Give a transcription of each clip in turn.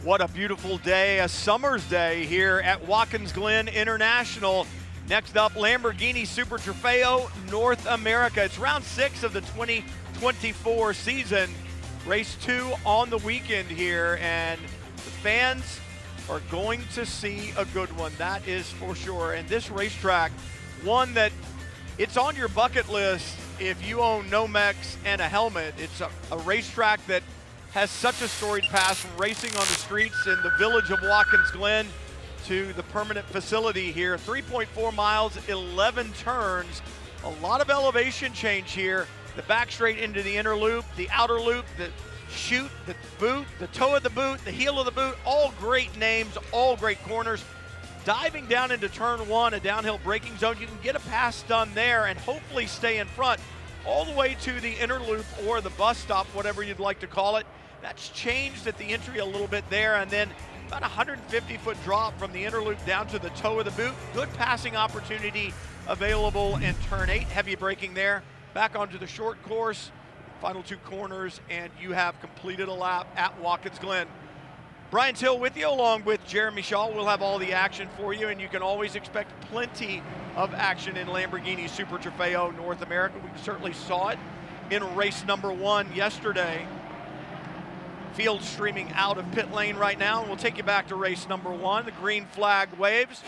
What a beautiful day, a summer's day here at Watkins Glen International. Next up, Lamborghini Super Trofeo North America. It's round 6 of the 2024 season. Race 2 on the weekend here, and the fans are going to see a good one, that is for sure. And this racetrack, one that it's on your bucket list if you own Nomex and a helmet. It's a racetrack that has such a storied past, from racing on the streets in the village of Watkins Glen to the permanent facility here. 3.4 miles, 11 turns, a lot of elevation change here. The back straight into the inner loop, the outer loop, the chute, the boot, the toe of the boot, the heel of the boot, all great names, all great corners. Diving down into turn 1, a downhill braking zone, you can get a pass done there and hopefully stay in front all the way to the inner loop or the bus stop, whatever you'd like to call it. That's changed at the entry a little bit there, and then about a 150-foot drop from the inner loop down to the toe of the boot. Good passing opportunity available in turn 8. Heavy braking there. Back onto the short course, final 2 corners, and you have completed a lap at Watkins Glen. Brian Till with you, along with Jeremy Shaw. We'll have all the action for you, and you can always expect plenty of action in Lamborghini Super Trofeo North America. We certainly saw it in race number 1 yesterday. Field streaming out of pit lane right now, and we'll take you back to race number 1. The green flag waves.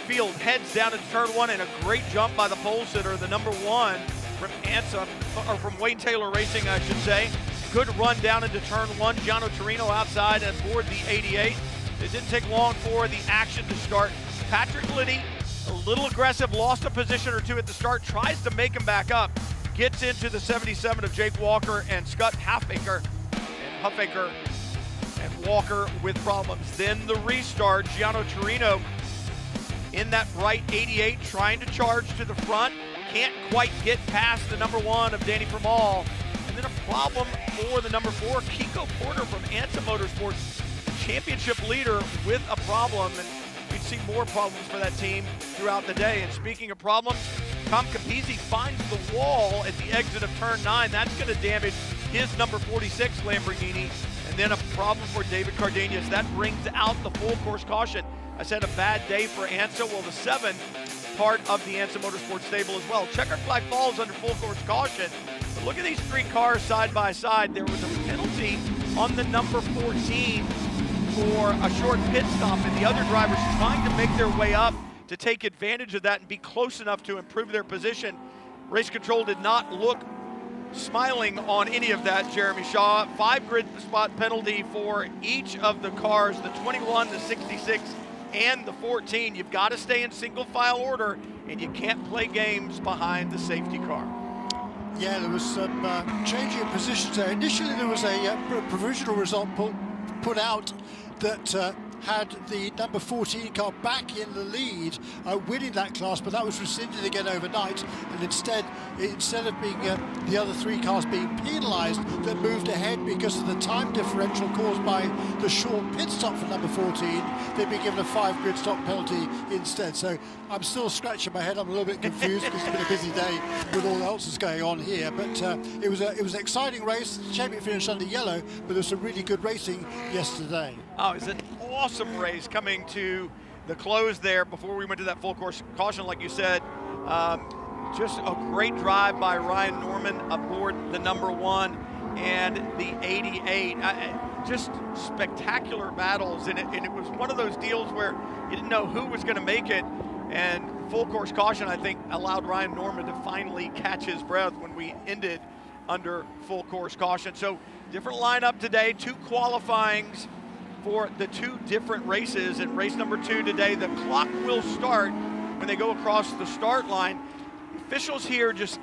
Field heads down into turn 1, and a great jump by the pole sitter, the number 1 from ANSA, or from Wayne Taylor Racing, I should say. Good run down into turn 1. Gianno Torino outside and aboard the 88. It didn't take long for the action to start. Patrick Liddy, a little aggressive, lost a position or 2 at the start, tries to make him back up, gets into the 77 of Jake Walker and Scott Huffaker and Walker with problems. Then the restart, Gianno Torino in that bright 88, trying to charge to the front, can't quite get past the number 1 of Danny Permal. And then a problem for the number 4, Kiko Porter from ANSA Motorsports, championship leader, with a problem. And we'd see more problems for that team throughout the day. And speaking of problems, Tom Capizzi finds the wall at the exit of turn 9. That's going to damage his number 46 Lamborghini. And then a problem for David Cardenas. That brings out the full course caution. I said a bad day for ANSA. Well, the 7 part of the ANSA Motorsports stable as well. Checkered flag falls under full course caution. But look at these 3 cars side by side. There was a penalty on the number 14 for a short pit stop, and the other drivers trying to make their way up to take advantage of that and be close enough to improve their position. Race control did not look smiling on any of that, Jeremy Shaw. 5 grid spot penalty for each of the cars, the 21, the 66, and the 14. You've got to stay in single file order, and you can't play games behind the safety car. Yeah, there was some changing of positions there. Initially, there was a provisional result put out that had the number 14 car back in the lead, winning that class, but that was rescinded again overnight, and instead of being the other 3 cars being penalised, that moved ahead because of the time differential caused by the short pit stop for number 14, they'd be given a 5 grid stop penalty instead. So I'm still scratching my head. I'm a little bit confused because it's been a busy day with all else that's going on here, but it was an exciting race. The champion finished under yellow, but there was some really good racing yesterday. Oh, it's an awesome race coming to the close there before we went to that full course caution, like you said. Just a great drive by Ryan Norman aboard the number 1 and the 88. Just spectacular battles, and it was one of those deals where you didn't know who was going to make it, and full course caution, I think, allowed Ryan Norman to finally catch his breath when we ended under full course caution. So different lineup today, 2 qualifyings for the 2 different races. And race number 2 today, the clock will start when they go across the start line. Officials here just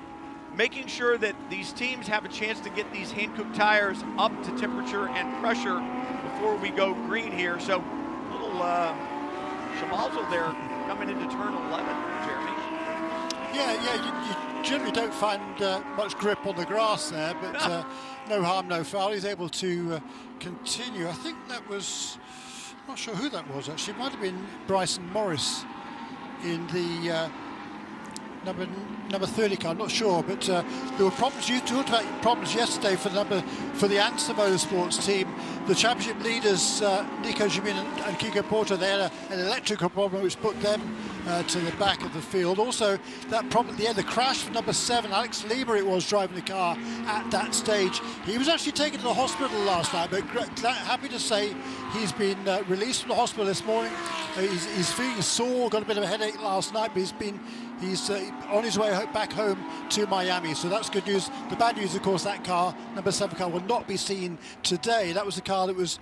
making sure that these teams have a chance to get these Hankook tires up to temperature and pressure before we go green here. So a little schmozzle there coming into turn 11, Jeremy. Yeah, you generally don't find much grip on the grass there, but no harm, no foul. He's able to continue. I think that was, I'm not sure who that was actually. It might have been Bryson Morris in the number 30 car, I'm not sure, but there were problems. You talked about problems yesterday for the Answer Motorsports team. The championship leaders, Nico Gimin and Kiko Porto, they had an electrical problem which put them to the back of the field. Also, that problem at the end, the crash for number 7, Alex Lima, it was driving the car at that stage. He was actually taken to the hospital last night, but happy to say he's been released from the hospital this morning. He's feeling sore, got a bit of a headache last night, but he's on his way back home to Miami, so that's good news. The bad news, of course, that car, number 7 car, will not be seen today. That was the car that was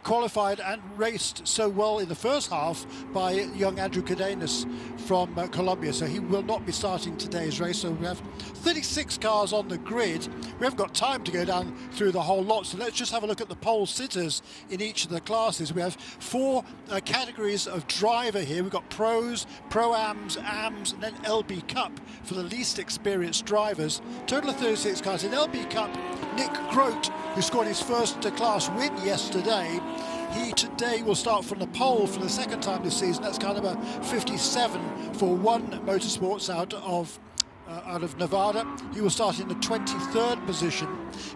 qualified and raced so well in the first half by young Andrew Cadenas from Colombia, so he will not be starting today's race. So we have 36 cars on the grid. We haven't got time to go down through the whole lot, so let's just have a look at the pole sitters in each of the classes. We have 4 categories of driver here. We've got pros, pro-ams, AMs, and then LB Cup for the least experienced drivers. Total of 36 cars. In LB Cup, Nick Grote, who scored his first class win yesterday, he today will start from the pole for the second time this season. That's car number 57 for One Motorsports out of Nevada. He will start in the 23rd position.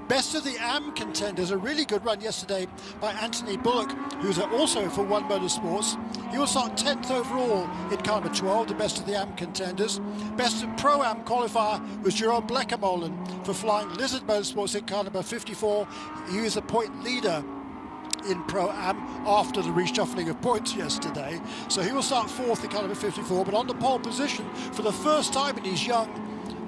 Best of the AM contenders, a really good run yesterday by Anthony Bullock, who's also for One Motorsports. He will start 10th overall in car number 12, the best of the AM contenders. Best of Pro-Am qualifier was Jerome Bleckermolen for Flying Lizard Motorsports in car number 54. He was a point leader in Pro-Am after the reshuffling of points yesterday. So he will start 4th in car number 54, but on the pole position for the first time in his young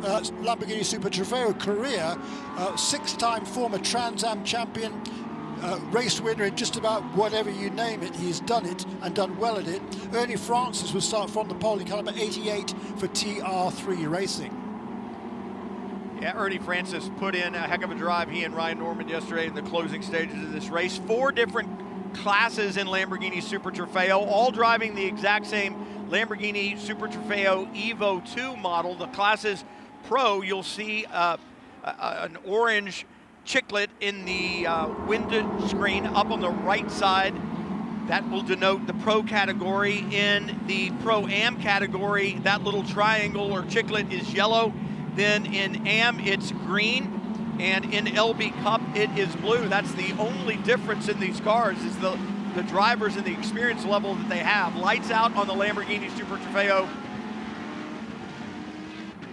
Lamborghini Super Trofeo career, 6-time former Trans Am champion, race winner in just about whatever you name it. He's done it and done well at it. Ernie Francis will start from the pole in car number 88 for TR3 Racing. Yeah, Ernie Francis put in a heck of a drive, he and Ryan Norman, yesterday in the closing stages of this race. 4 different classes in Lamborghini Super Trofeo, all driving the exact same Lamborghini Super Trofeo Evo 2 model. The classes Pro, you'll see an orange chiclet in the windscreen up on the right side. That will denote the Pro category. In the Pro-Am category, that little triangle or chiclet is yellow. Then in AM, it's green, and in LB Cup, it is blue. That's the only difference in these cars, is the drivers and the experience level that they have. Lights out on the Lamborghini Super Trofeo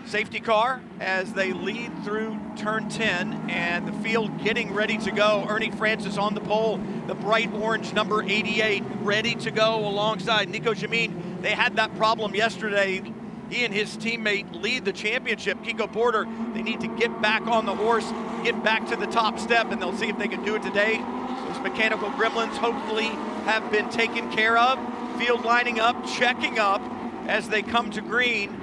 safety car as they lead through turn 10, and the field getting ready to go. Ernie Francis on the pole, the bright orange number 88, ready to go alongside Nico Gimin. They had that problem yesterday. He and his teammate lead the championship. Kiko Porter, they need to get back on the horse, get back to the top step, and they'll see if they can do it today. Those mechanical gremlins hopefully have been taken care of. Field lining up, checking up as they come to green.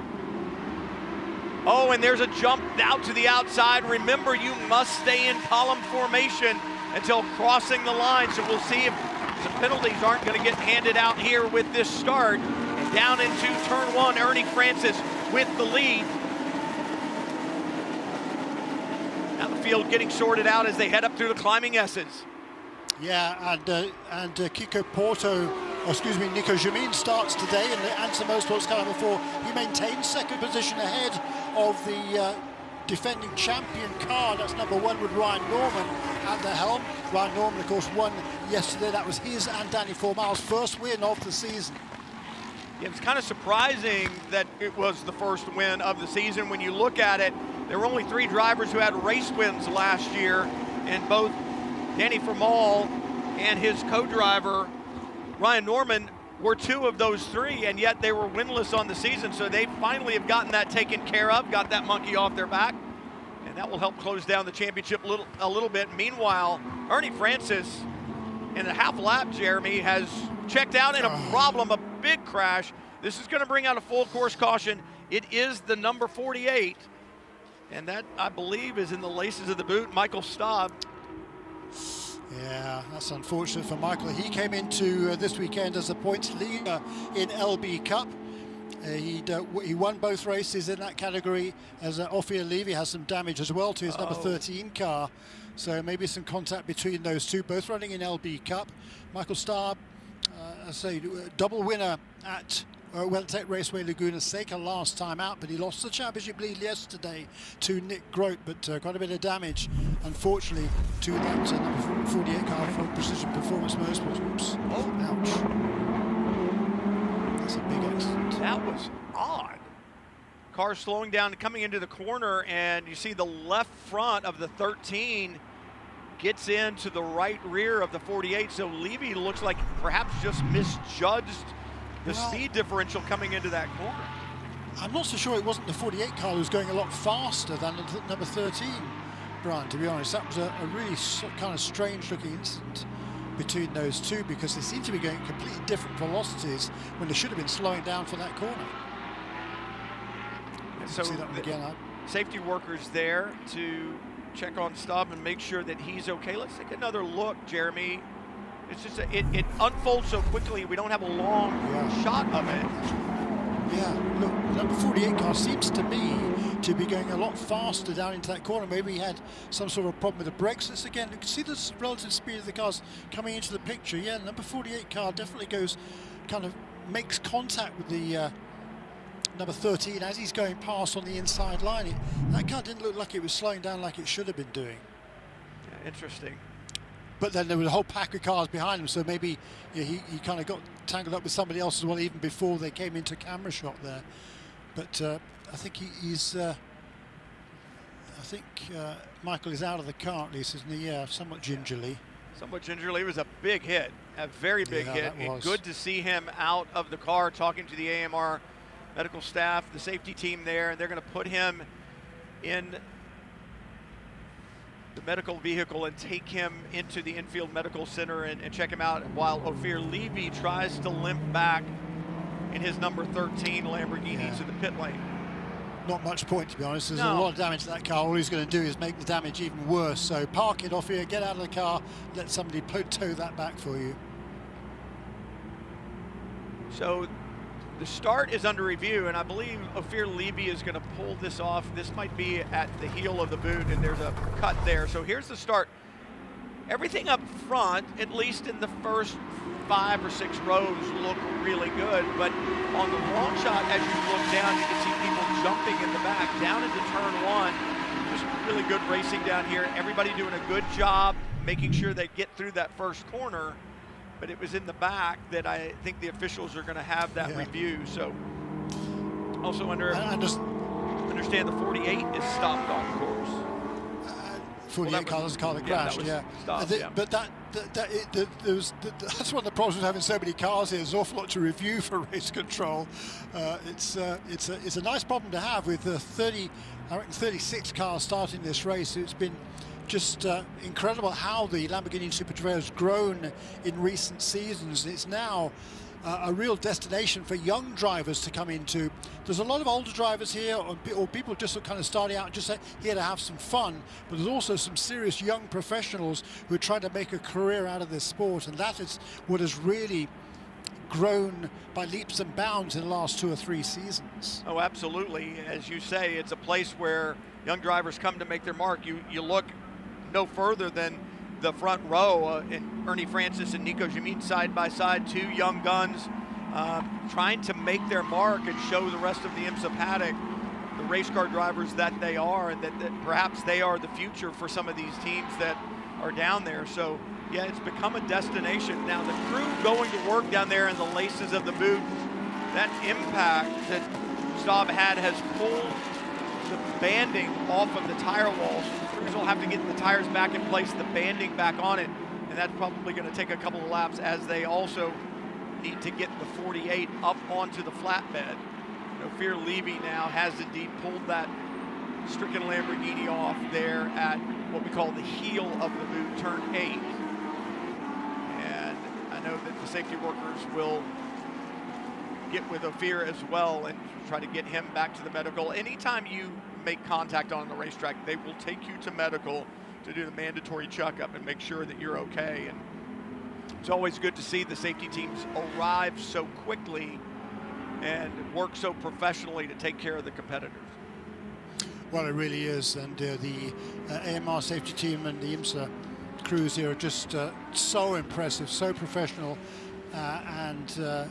Oh, and there's a jump out to the outside. Remember, you must stay in column formation until crossing the line. So we'll see if some penalties aren't going to get handed out here with this start. Down into turn 1, Ernie Francis with the lead. Now the field getting sorted out as they head up through the climbing S's. Yeah, and Kiko Porto, Nico Gimin starts today in the Answer Motorsports car number 4. He maintains second position ahead of the defending champion car. That's number 1 with Ryan Norman at the helm. Ryan Norman, of course, won yesterday. That was his and Danny Formal's first win of the season. Yeah, it's kind of surprising that it was the first win of the season. When you look at it, there were only 3 drivers who had race wins last year, and both Danny Formal and his co-driver Ryan Norman were 2 of those 3, and yet they were winless on the season. So they finally have gotten that taken care of, got that monkey off their back, and that will help close down the championship a little bit. Meanwhile, Ernie Francis, in a half lap, Jeremy, has checked out in a problem, a big crash. This is going to bring out a full course caution. It is the number 48, and that, I believe, is in the laces of the boot, Michael Staub. Yeah, that's unfortunate for Michael. He came into this weekend as a points leader in LB Cup. He won both races in that category, as Ophir Levy has some damage as well to his number 13 car. So maybe some contact between those two, both running in LB Cup. Michael Staub, I say, double winner at WeatherTech Raceway Laguna Seca last time out, but he lost the championship lead yesterday to Nick Grote, but quite a bit of damage, unfortunately, to that number 48 car for Precision Performance Motorsports. Oops. Oh, ouch. That's a big accident. That was odd. Car slowing down, coming into the corner, and you see the left front of the 13 gets into the right rear of the 48, so Levy looks like perhaps just misjudged the speed differential coming into that corner. I'm not so sure it wasn't the 48 car that was going a lot faster than the number 13, Brian, to be honest. That was a really kind of strange looking incident between those two, because they seem to be going completely different velocities when they should have been slowing down for that corner. So see that one again. Safety workers there to check on Stubb and make sure that he's okay. Let's take another look, Jeremy. It's just it unfolds so quickly. We don't have a long shot of it. Yeah, look, the number 48 car seems to me to be going a lot faster down into that corner. Maybe he had some sort of problem with the brakes. This again, you can see the relative speed of the cars coming into the picture. Yeah, the number 48 car definitely goes, kind of makes contact with the number 13 as he's going past on the inside line. That car didn't look like it was slowing down like it should have been doing. Yeah, interesting. But then there was a whole pack of cars behind him, so maybe he kind of got tangled up with somebody else as well, even before they came into camera shot there. But I think he's. I think Michael is out of the car at least, isn't he? Yeah, somewhat gingerly. Somewhat gingerly. It was a big hit, a very big hit. And good to see him out of the car, talking to the AMR medical staff, the safety team there, and they're going to put him in the medical vehicle and take him into the infield medical center and check him out, while Ophir Levy tries to limp back in his number 13 Lamborghini to the pit lane. Not much point, to be honest. There's a lot of damage to that car. All he's going to do is make the damage even worse. So park it, Ophir, get out of the car, let somebody tow that back for you. So the start is under review, and I believe Ophir Levy is going to pull this off. This might be at the heel of the boot, and there's a cut there. So here's the start. Everything up front, at least in the first 5 or 6 rows, look really good. But on the long shot, as you look down, you can see people jumping in the back. Down into turn 1, just really good racing down here. Everybody doing a good job making sure they get through that first corner. But it was in the back that I think the officials are going to have that review. So also understand the 48 is stopped on course. 48 car was the car that crashed, Stopped, But that's one of the problems with having so many cars here. There's an awful lot to review for race control. It's a nice problem to have with 36 cars starting this race. It's been just incredible how the Lamborghini Super Trofeo has grown in recent seasons. It's now a real destination for young drivers to come into. There's a lot of older drivers here, or people just kind of starting out just here to have some fun, but there's also some serious young professionals who are trying to make a career out of this sport, and that is what has really grown by leaps and bounds in the last 2 or 3 seasons. Oh, absolutely. As you say, it's a place where young drivers come to make their mark. You look no further than the front row, and Ernie Francis and Nico Jamin side by side, 2 young guns trying to make their mark and show the rest of the IMSA paddock the race car drivers that they are, and that perhaps they are the future for some of these teams that are down there. So yeah, it's become a destination. Now the crew going to work down there in the laces of the boot, that impact that Staub had has pulled the banding off of the tire walls. Crews will have to get the tires back in place, the banding back on it, and that's probably going to take a couple of laps, as they also need to get the 48 up onto the flatbed. Ophir Levy now has indeed pulled that stricken Lamborghini off there at what we call the heel of the boot, turn 8. And I know that the safety workers will get with Ophir as well and try to get him back to the medical. Anytime you make contact on the racetrack, they will take you to medical to do the mandatory checkup and make sure that you're okay. And it's always good to see the safety teams arrive so quickly and work so professionally to take care of the competitors. Well, it really is, and the AMR safety team and the IMSA crews here are just so impressive, so professional, and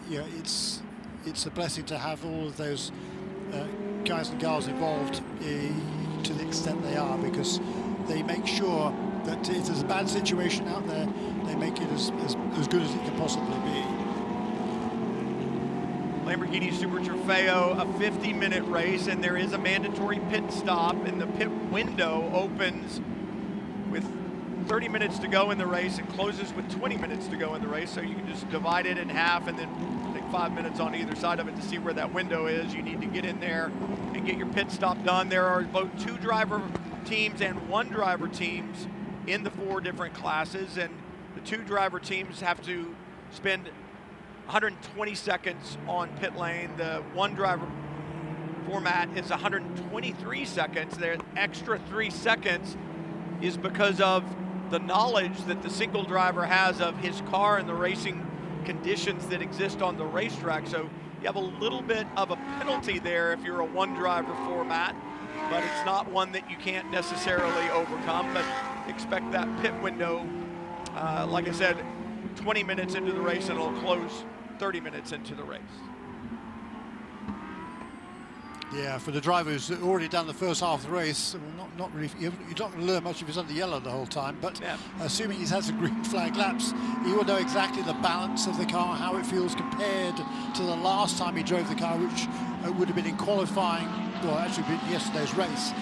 yeah, it's it's a blessing to have all of those guys and girls involved to the extent they are, because they make sure that if there's a bad situation out there, they make it as good as it can possibly be. Lamborghini Super Trofeo, a 50-minute race, and there is a mandatory pit stop, and the pit window opens with 30 minutes to go in the race and closes with 20 minutes to go in the race, so you can just divide it in half and then take 5 minutes on either side of it to see where that window is. You need to get in there and get your pit stop done. There are both 2 driver teams and 1 driver teams in the 4 different classes, and the 2 driver teams have to spend 120 seconds on pit lane. The 1 driver format is 123 seconds. The extra 3 seconds is because of the knowledge that the single driver has of his car and the racing conditions that exist on the racetrack. So you have a little bit of a penalty there if you're a 1 driver format, but it's not one that you can't necessarily overcome. But expect that pit window, like I said, 20 minutes into the race, and it'll close 30 minutes into the race. Yeah, for the driver who's already done the first half of the race, well, not really. You're not going to learn much if he's under yellow the whole time. But yeah, assuming he's had some green flag laps, he will know exactly the balance of the car, how it feels compared to the last time he drove the car, which would have been in qualifying. Well, actually, yesterday's race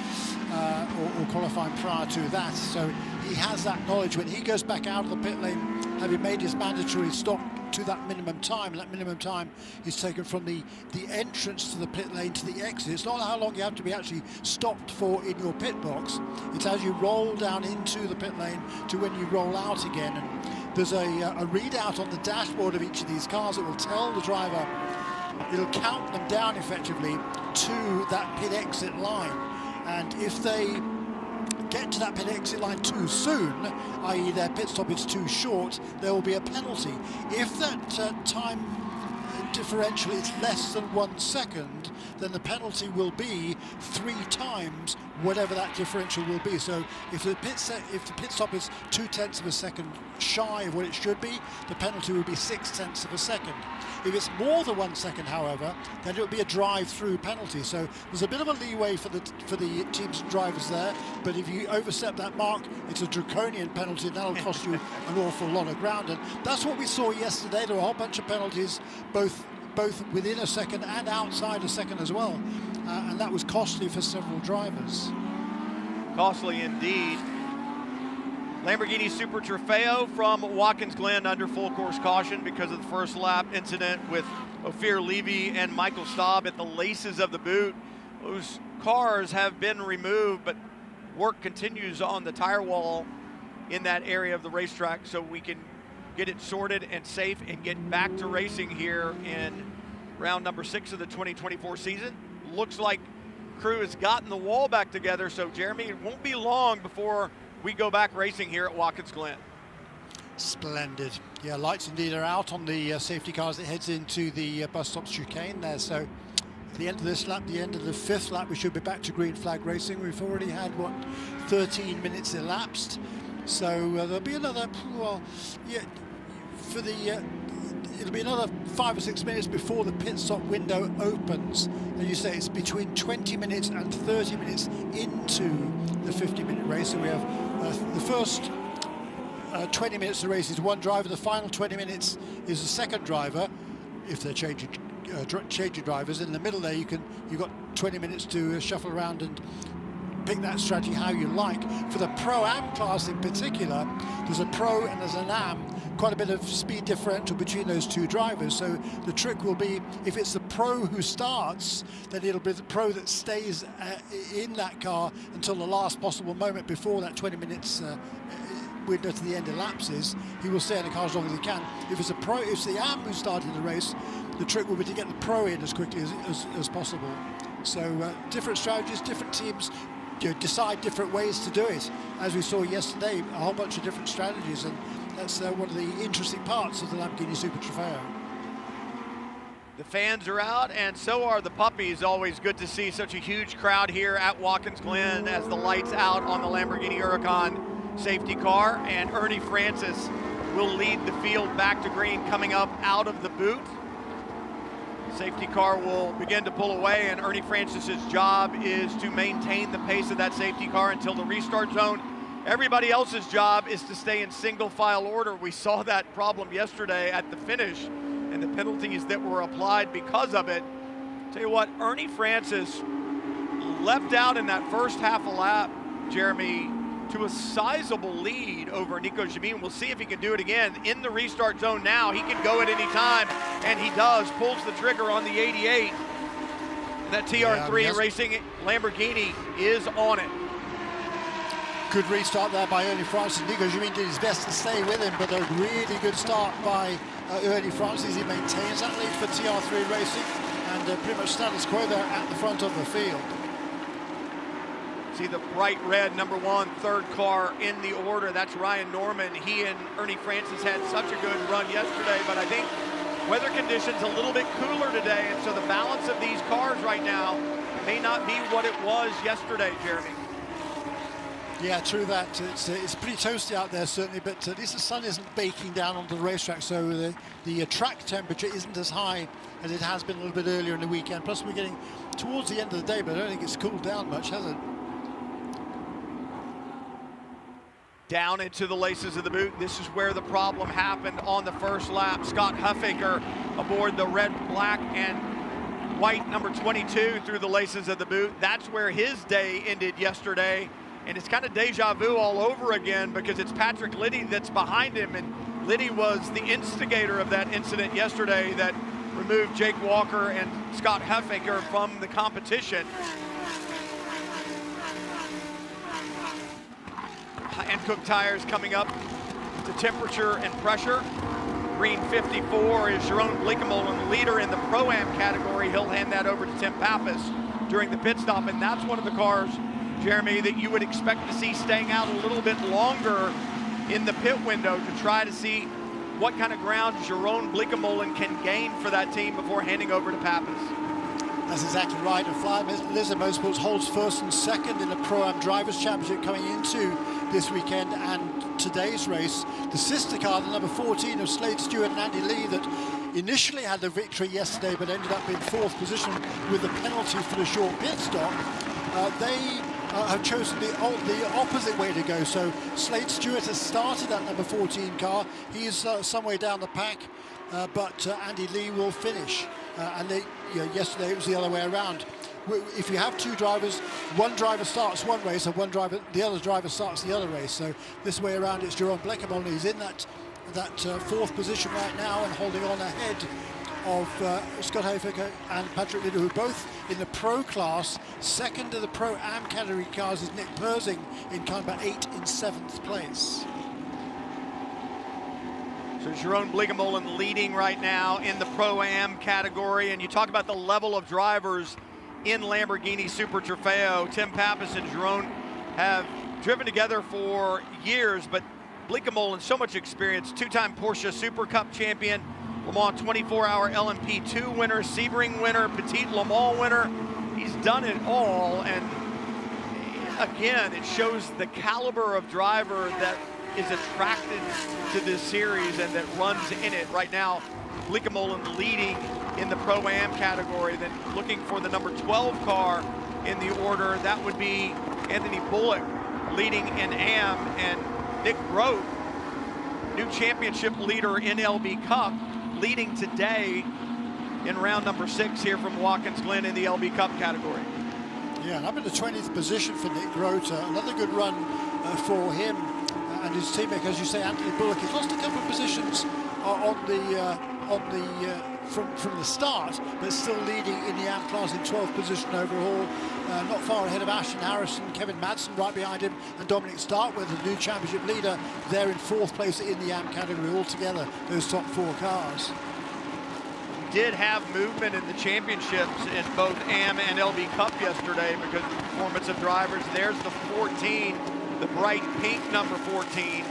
or qualifying prior to that. So he has that knowledge when he goes back out of the pit lane, having made his mandatory stop to that minimum time, and that minimum time is taken from the entrance to the pit lane to the exit. It's not how long you have to be actually stopped for in your pit box. It's as you roll down into the pit lane to when you roll out again. And there's a readout on the dashboard of each of these cars that will tell the driver, it'll count them down effectively to that pit exit line. And if they get to that pit exit line too soon, i.e. their pit stop is too short, there will be a penalty. If that time differential is less than 1 second, then the penalty will be 3 times whatever that differential will be. So if the pit stop is 0.2 of a second shy of what it should be, the penalty will be 0.6 of a second. If it's more than 1 second, however, then it will be a drive-through penalty. So there's a bit of a leeway for the teams and drivers there, but if you overstep that mark, it's a draconian penalty, and that'll cost you an awful lot of ground. And that's what we saw yesterday. There were a whole bunch of penalties, both within a second and outside a second as well, and that was costly for several drivers. Costly indeed. Lamborghini Super Trofeo from Watkins Glen under full course caution because of the first lap incident with Ophir Levy and Michael Staub at the laces of the boot. Those cars have been removed, but work continues on the tire wall in that area of the racetrack so we can get it sorted and safe and get back to racing here in round number 6 of the 2024 season. Looks like crew has gotten the wall back together, so Jeremy, it won't be long before we go back racing here at Watkins Glen. Splendid. Yeah, lights indeed are out on the safety cars that heads into the bus stop chicane there. So at the end of this lap, the end of the 5th lap, we should be back to green flag racing. We've already had, 13 minutes elapsed. So there'll be another, well, yeah, for the, it'll be another 5 or 6 minutes before the pit stop window opens. And you say it's between 20 minutes and 30 minutes into the 50-minute race. So we have the first 20 minutes of the race is 1 driver. The final 20 minutes is the second driver, if they're changing drivers. In the middle there, you've got 20 minutes to shuffle around and pick that strategy how you like. For the Pro-Am class in particular, there's a Pro and there's an Am, quite a bit of speed differential between those 2 drivers. So the trick will be, if it's the Pro who starts, then it'll be the Pro that stays in that car until the last possible moment before that 20 minutes window to the end elapses. He will stay in the car as long as he can. If it's the Am who started the race, the trick will be to get the Pro in as quickly as possible. So different strategies, different teams decide different ways to do it. As we saw yesterday, a whole bunch of different strategies, and that's one of the interesting parts of the Lamborghini Super Trofeo. The fans are out, and so are the puppies. Always good to see such a huge crowd here at Watkins Glen as the lights out on the Lamborghini Huracan safety car, and Ernie Francis will lead the field back to green coming up out of the boot. Safety car will begin to pull away, and Ernie Francis's job is to maintain the pace of that safety car until the restart zone. Everybody else's job is to stay in single file order. We saw that problem yesterday at the finish and the penalties that were applied because of it. Tell you what, Ernie Francis left out in that first half a lap, Jeremy, to a sizable lead over Nico Jamin. We'll see if he can do it again in the restart zone now. He can go at any time, and he does. Pulls the trigger on the 88. And that TR3 Racing Lamborghini is on it. Good restart there by Ernie Francis. Nico Jamin did his best to stay with him, but a really good start by Ernie Francis. He maintains that lead for TR3 Racing, and pretty much status quo there at the front of the field. See the bright red number 1, third car in the order. That's Ryan Norman. He and Ernie Francis had such a good run yesterday, but I think weather conditions a little bit cooler today, and so the balance of these cars right now may not be what it was yesterday, Jeremy. Yeah, true that. It's pretty toasty out there, certainly, but at least the sun isn't baking down onto the racetrack, so the track temperature isn't as high as it has been a little bit earlier in the weekend. Plus, we're getting towards the end of the day, but I don't think it's cooled down much, has it? Down into the laces of the boot. This is where the problem happened on the first lap. Scott Huffaker aboard the red, black, and white number 22 through the laces of the boot. That's where his day ended yesterday. And it's kind of deja vu all over again because it's Patrick Liddy that's behind him. And Liddy was the instigator of that incident yesterday that removed Jake Walker and Scott Huffaker from the competition. Hankook tires coming up to temperature and pressure. Green 54 is Jeroen Bleekemolen, leader in the Pro-Am category. He'll hand that over to Tim Pappas during the pit stop, and that's one of the cars, Jeremy, that you would expect to see staying out a little bit longer in the pit window to try to see what kind of ground Jeroen Bleekemolen can gain for that team before handing over to Pappas. That's exactly right. And Fly Lizard Motorsports holds first and second in the Pro-Am Drivers' Championship coming into this weekend and today's race. The sister car, the number 14 of Slade Stewart and Andy Lee, that initially had the victory yesterday but ended up in 4th position with the penalty for the short pit stop. They have chosen the opposite way to go. So Slade Stewart has started that number 14 car. He's some way down the pack, but Andy Lee will finish. And yesterday it was the other way around. If you have two drivers, one driver starts one race and the other driver starts the other race. So this way around, it's Jeroen Bleekemolen. He's in that 4th position right now and holding on ahead of Scott Huffaker and Patrick Liddy, who are both in the Pro class. Second of the Pro-Am category cars is Nick Persing in car number 8 in 7th place. So Jeroen Bleekemolen leading right now in the Pro-Am category, and you talk about the level of drivers in Lamborghini Super Trofeo. Tim Pappas and Jeroen have driven together for years, but Bleekemolen, so much experience, 2-time Porsche Super Cup champion, Le Mans 24-hour LMP2 winner, Sebring winner, Petit Le Mans winner. He's done it all, and again, it shows the caliber of driver that is attracted to this series and that runs in it right now. Bleekemolen leading in the Pro-Am category, then looking for the number 12 car in the order. That would be Anthony Bullock leading in Am, and Nick Grote, new championship leader in LB Cup, leading today in round number 6 here from Watkins Glen in the LB Cup category. Yeah, and I'm in the 20th position for Nick Grote. Another good run for him and his teammate, as you say, Anthony Bullock. He's lost a couple of positions from the start, but still leading in the AM class in 12th position overall. Not far ahead of Ashton Harrison, Kevin Madsen right behind him, and Dominic Starkweather, the new championship leader, there in 4th place in the AM category altogether, those top 4 cars. Did have movement in the championships in both AM and LB Cup yesterday because of the performance of drivers. There's the 14, the bright pink number 14,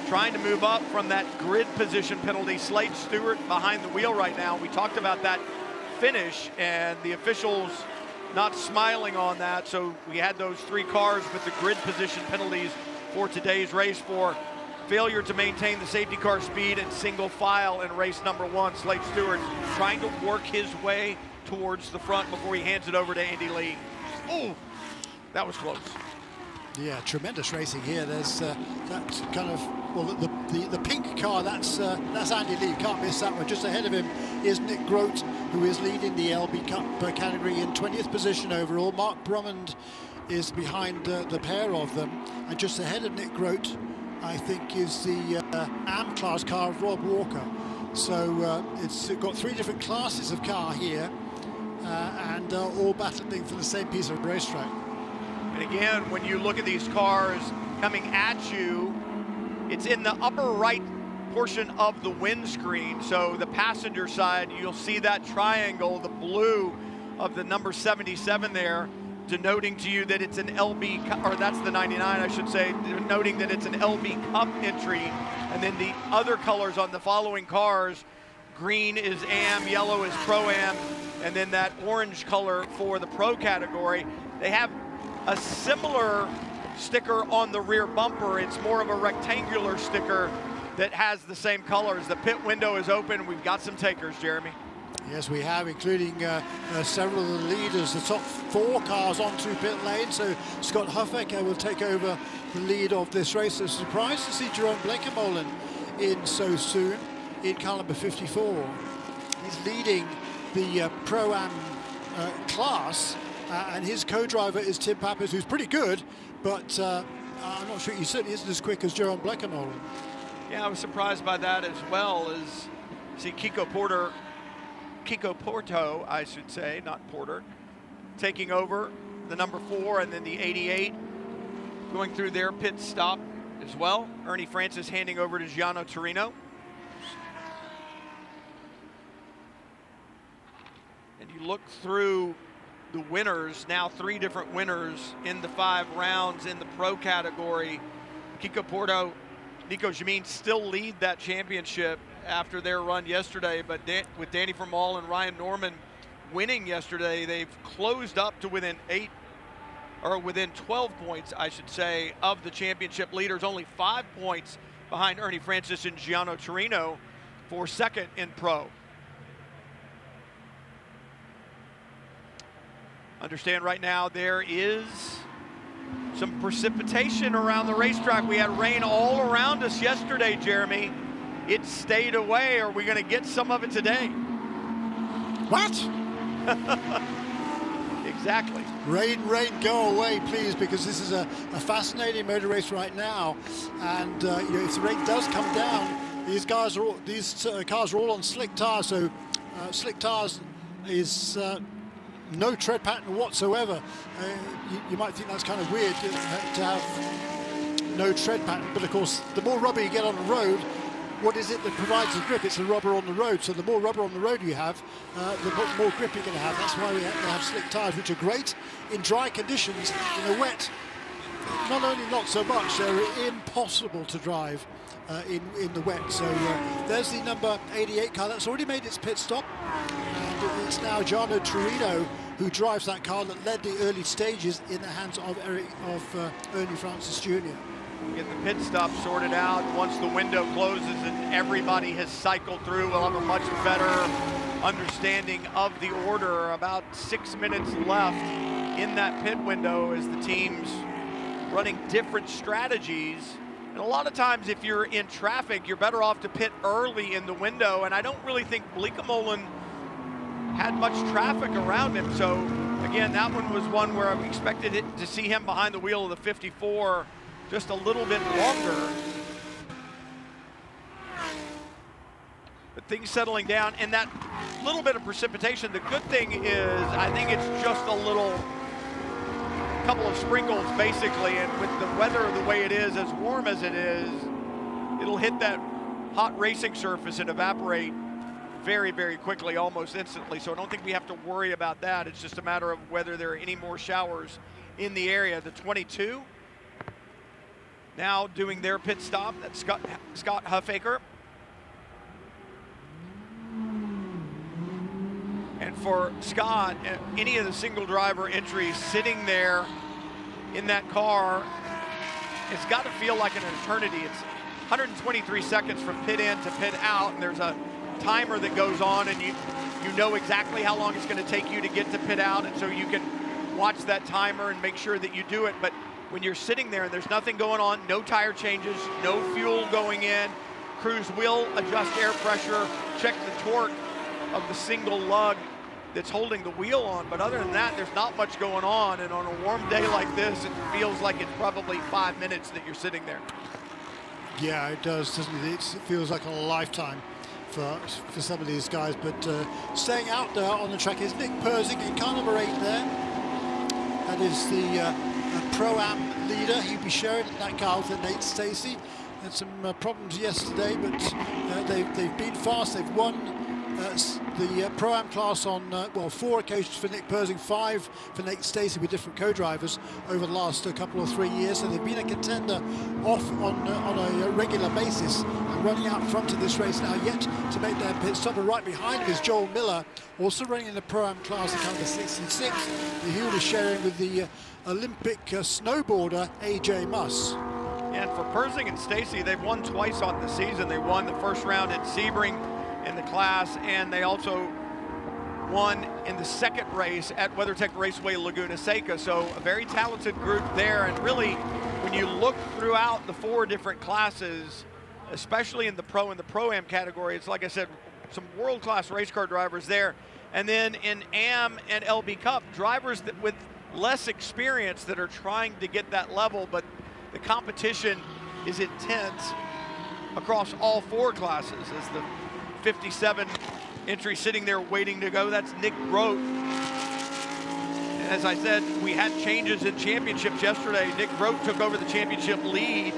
trying to move up from that grid position penalty. Slade Stewart behind the wheel right now. We talked about that finish and the officials not smiling on that. So we had those 3 cars with the grid position penalties for today's race for failure to maintain the safety car speed and single file in race number 1. Slade Stewart trying to work his way towards the front before he hands it over to Andy Lee. Oh, that was close. Yeah, tremendous racing here. There's that kind of, well, the pink car, that's Andy Lee. Can't miss that one. Just ahead of him is Nick Grote, who is leading the LB Cup category in 20th position overall. Mark Brummond is behind the pair of them. And just ahead of Nick Grote, I think, is the AM class car of Rob Walker. So it's got 3 different classes of car here, and all battling for the same piece of racetrack. And again, when you look at these cars coming at you, it's in the upper right portion of the windscreen. So the passenger side, you'll see that triangle, the blue of the number 77 there, denoting to you that it's an LB, or that's the 99, I should say, denoting that it's an LB Cup entry. And then the other colors on the following cars, green is AM, yellow is Pro-Am, and then that orange color for the Pro category. They have a similar sticker on the rear bumper. It's more of a rectangular sticker that has the same colors. The pit window is open. We've got some takers, Jeremy. Yes, we have, including several of the leaders. The top 4 cars onto pit lane, so Scott Huffaker will take over the lead of this race. So surprised to see Jerome Blekemolen in so soon in car number 54. He's leading the Pro-Am class, and his co-driver is Tim Pappas, who's pretty good, but I'm not sure, he certainly isn't as quick as Jerome Blekemolen. Yeah, I was surprised by that as well. As see Kiko Porto, I should say, not Porter, taking over the number 4, and then the 88 going through their pit stop as well. Ernie Francis handing over to Gianno Torino. And you look through the winners, now 3 different winners in the 5 rounds in the Pro category. Kiko Porto, Nico Jamin still lead that championship after their run yesterday, but with Danny Vermael and Ryan Norman winning yesterday, they've closed up to within 12 points, I should say, of the championship leaders. Only 5 points behind Ernie Francis and Gianno Torino for second in Pro. Understand right now there is some precipitation around the racetrack. We had rain all around us yesterday, Jeremy. It stayed away. Are we going to get some of it today? What? Exactly. Rain, go away, please, because this is a fascinating motor race right now. And you know, if the rain does come down, these cars are all on slick tires. So slick tires is no tread pattern whatsoever. You might think that's kind of weird to have no tread pattern, but of course, the more rubber you get on the road, what is it that provides the grip? It's the rubber on the road. So the more rubber on the road you have, the more grip you're going to have. That's why we have slick tires, which are great in dry conditions. In the wet, not only not so much, they're impossible to drive in the wet. So there's the number 88 car that's already made its pit stop, and it's now Gianno Torino who drives that car that led the early stages in the hands of Ernie Francis Jr. Get the pit stop sorted out. Once the window closes and everybody has cycled through, we'll have a much better understanding of the order. About 6 minutes left in that pit window as the teams running different strategies. And a lot of times if you're in traffic, you're better off to pit early in the window. And I don't really think Blekemolen had much traffic around him. So again, that one was one where I expected it to see him behind the wheel of the 54 just a little bit longer. But things settling down, and that little bit of precipitation, the good thing is I think it's just a couple of sprinkles basically, and with the weather the way it is, as warm as it is, it'll hit that hot racing surface and evaporate very, very quickly, almost instantly. So I don't think we have to worry about that. It's just a matter of whether there are any more showers in the area. The 22 now doing their pit stop. That's Scott Huffaker. And for Scott, any of the single driver entries sitting there in that car, it's got to feel like an eternity. 123 seconds from pit in to pit out, and there's a timer that goes on, and you know exactly how long it's going to take you to get to pit out, and so you can watch that timer and make sure that you do it. But when you're sitting there and there's nothing going on, no tire changes, no fuel going in, crews will adjust air pressure, check the torque of the single lug that's holding the wheel on, but other than that, there's not much going on. And on a warm day like this, it feels like it's probably 5 minutes that you're sitting there. Yeah, it does, doesn't it? It feels like a lifetime for some of these guys. But staying out there on the track is Nick Persing in car number 8 there. That is the Pro-Am leader. He'll be sharing that car with Nate Stacey. Had some problems yesterday, but they've been fast. They've won the Pro-Am class on, well, 4 occasions for Nick Persing, 5 for Nate Stacey with different co-drivers over the last couple or 3 years. So they've been a contender off on a regular basis and running out front of this race now, yet to make their pit stop. And right behind him is Joel Miller, also running in the Pro-Am class at number 66. He'll be sharing with the Olympic snowboarder AJ Muss. And for Persing and Stacey, they've won twice on the season. They won the first round at Sebring in the class, and they also won in the second race at WeatherTech Raceway Laguna Seca. So a very talented group there. And really, when you look throughout the 4 different classes, especially in the Pro and the Pro-Am category, it's like I said, some world-class race car drivers there. And then in AM and LB Cup, drivers that with less experience that are trying to get that level, but the competition is intense across all 4 classes. As the 57 entry sitting there waiting to go, that's Nick Grote. And as I said, we had changes in championships yesterday. Nick Grote took over the championship lead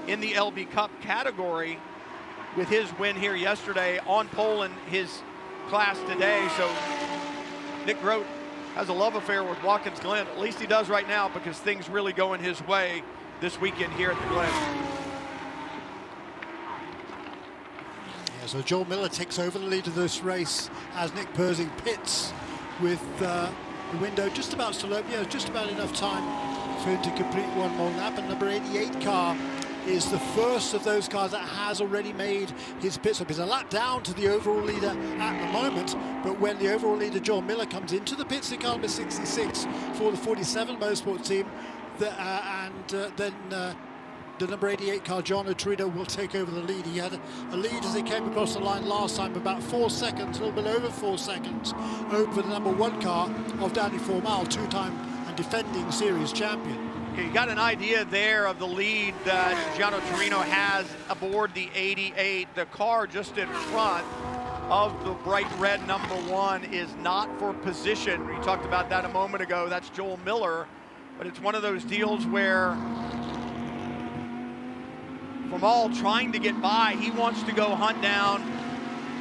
in the LB Cup category with his win here yesterday, on pole in his class today. So Nick Grote has a love affair with Watkins Glen. At least he does right now, because things really going his way this weekend here at the Glen. So Joel Miller takes over the lead of this race as Nick Persing pits with the window just about still open. Yeah, just about enough time for him to complete one more lap. And number 88 car is the first of those cars that has already made his pit stop. He's a lap down to the overall leader at the moment, but when the overall leader Joel Miller comes into the pits in car number 66 for the 47 Motorsport team, then the number 88 car, John Otorino, will take over the lead. He had a lead as he came across the line last time, about 4 seconds, a little bit over 4 seconds, over the number 1 car of Danny Formal, 2-time and defending series champion. You got an idea there of the lead that Gianno Torino has aboard the 88. The car just in front of the bright red number 1 is not for position. We talked about that a moment ago. That's Joel Miller. But it's one of those deals where Formal trying to get by, he wants to go hunt down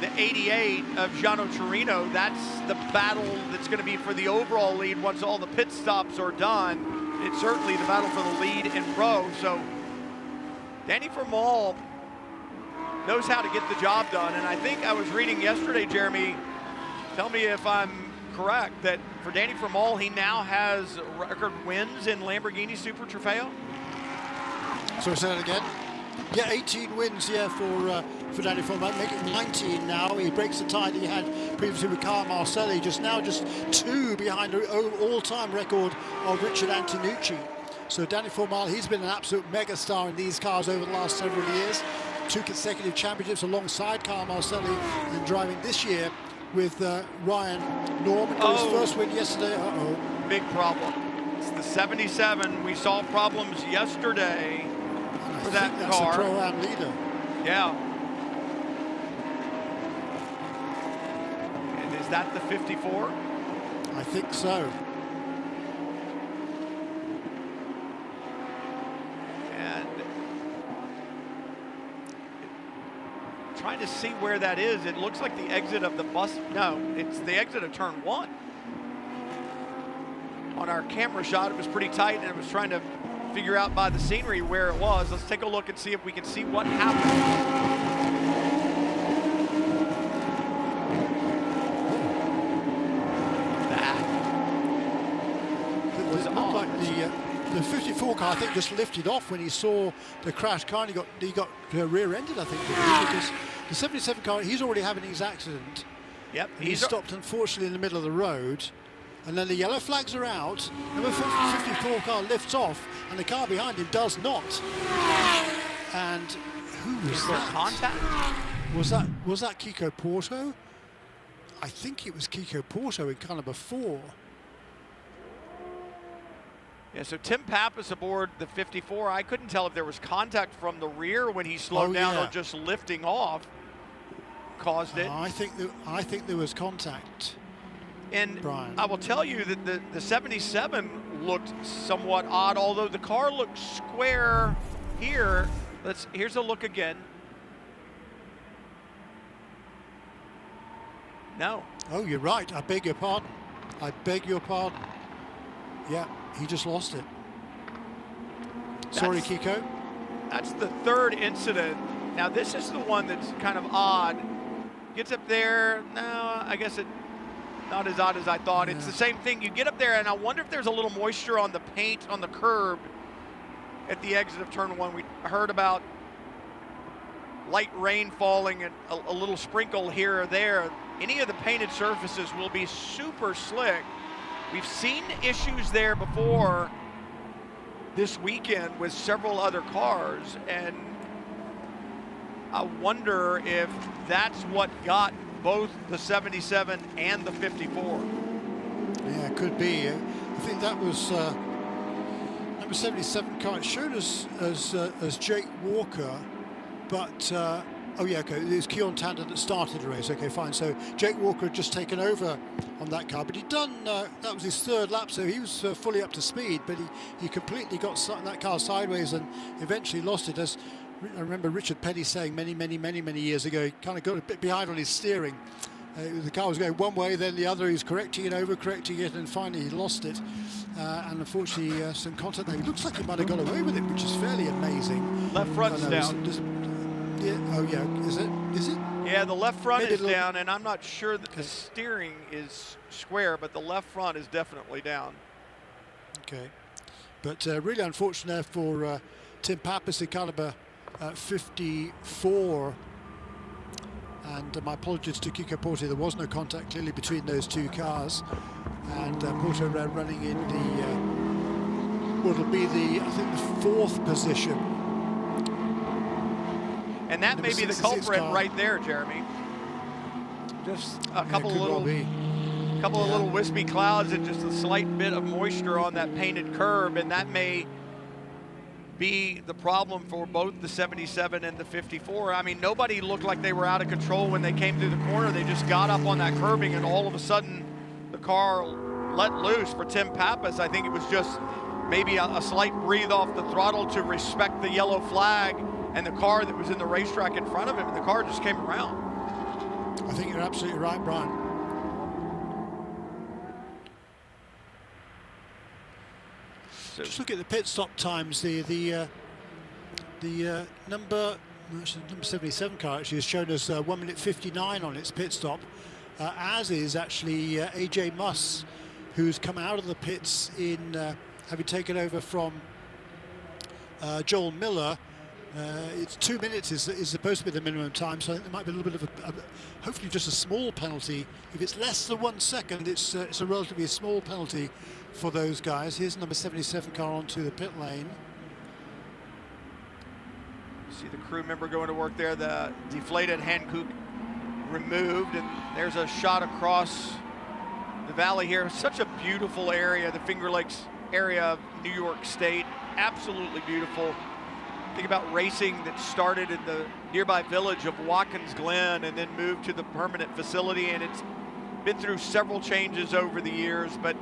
the 88 of Gianno Torino. That's the battle that's going to be for the overall lead once all the pit stops are done. It's certainly the battle for the lead in row. So Danny Formal knows how to get the job done. And I think I was reading yesterday, Jeremy, tell me if I'm correct, that for Danny Formal, he now has record wins in Lamborghini Super Trofeo. So say that again. Yeah, 18 wins, yeah, for Danny Formal, making 19 now. He breaks the tie that he had previously with Carl Marcelli, just 2 behind the all-time record of Richard Antonucci. So Danny Formal, he's been an absolute megastar in these cars over the last several years. 2 consecutive championships alongside Carl Marcelli, and driving this year with Ryan Norman. His first win yesterday. Big problem. It's the 77. We saw problems yesterday for that that's car. The Pro-Am leader. Yeah. And is that the 54? I think so. And trying to see where that is. It looks like the exit of the bus. No, it's the exit of turn 1. On our camera shot, it was pretty tight, and it was trying to figure out by the scenery where it was. Let's take a look and see if we can see what happened. That was odd. Like the the 54 car, I think, just lifted off when he saw the crash car, and he got rear-ended, I think, because the 77 car, he's already having his accident. Yep. He stopped, unfortunately, in the middle of the road, and then the yellow flags are out, and the 54 car lifts off, and the car behind him does not. And who was that? Contact? Was that Kiko Porto? I think it was Kiko Porto in car number 4. Yeah, so Tim Pappas aboard the 54. I couldn't tell if there was contact from the rear when he slowed down or just lifting off caused it. I think there was contact. And Brian, I will tell you that the 77 looked somewhat odd, although the car looked square here. Here's a look again. No. Oh, you're right. I beg your pardon. I beg your pardon. Yeah, he just lost it. Sorry, Kiko. That's the third incident. Now, this is the one that's kind of odd. Gets up there. No, I guess not as odd as I thought. Yeah. It's the same thing. You get up there, and I wonder if there's a little moisture on the paint on the curb at the exit of turn 1. We heard about light rain falling and a little sprinkle here or there. Any of the painted surfaces will be super slick. We've seen issues there before this weekend with several other cars, and I wonder if that's what got both the 77 and the 54. Yeah, it could be. I think that was number 77 car. It showed us as Jake Walker, but oh yeah, okay, it was Keon Tander that started the race. Okay, fine. So Jake Walker had just taken over on that car, but he'd done, that was his third lap, so he was fully up to speed, but he completely got that car sideways and eventually lost it. As I remember Richard Petty saying many years ago, he kind of got a bit behind on his steering. The car was going one way, then the other. He was correcting it, overcorrecting it, and finally he lost it. And unfortunately, some contact there. It looks like he might have got away with it, which is fairly amazing. Left front's down. Yeah, oh yeah, is it? Yeah, the left front is down, and I'm not sure that the steering is square, but the left front is definitely down. Okay, but really unfortunate for Tim Pappas in car number 54. And my apologies to Kiko Porto. There was no contact clearly between those two cars, and Porto running in the what will be I think the 4th position. And that may be the culprit right there, Jeremy. Just a couple of little wispy clouds and just a slight bit of moisture on that painted curb, and that may be the problem for both the 77 and the 54. I mean, nobody looked like they were out of control when they came through the corner. They just got up on that curbing, and all of a sudden the car let loose. For Tim Pappas, I think it was just maybe a slight breathe off the throttle to respect the yellow flag and the car that was in the racetrack in front of him, and the car just came around. I think you're absolutely right, Brian. So just look at the pit stop times. The number 77 car actually has shown us 1 minute 59 on its pit stop, as is actually AJ Muss, who's come out of the pits in having taken over from Joel Miller. It's 2 minutes is supposed to be the minimum time, so I think there might be a little bit of hopefully just a small penalty. If it's less than 1 second, it's a relatively small penalty for those guys. Here's number 77 car onto the pit lane. See the crew member going to work there, the deflated Hankook removed, and there's a shot across the valley here. Such a beautiful area, the Finger Lakes area of New York State, absolutely beautiful. Think about racing that started in the nearby village of Watkins Glen and then moved to the permanent facility, and it's been through several changes over the years, but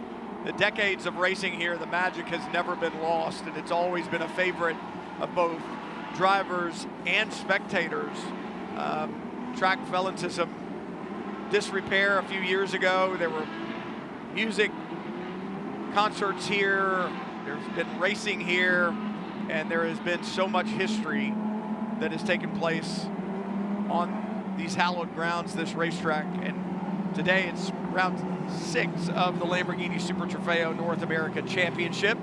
the decades of racing here, the magic has never been lost, and it's always been a favorite of both drivers and spectators. Track fell into some disrepair a few years ago. There were music concerts here, there's been racing here, and there has been so much history that has taken place on these hallowed grounds, this racetrack. And today it's round 6 of the Lamborghini Super Trofeo North America Championship.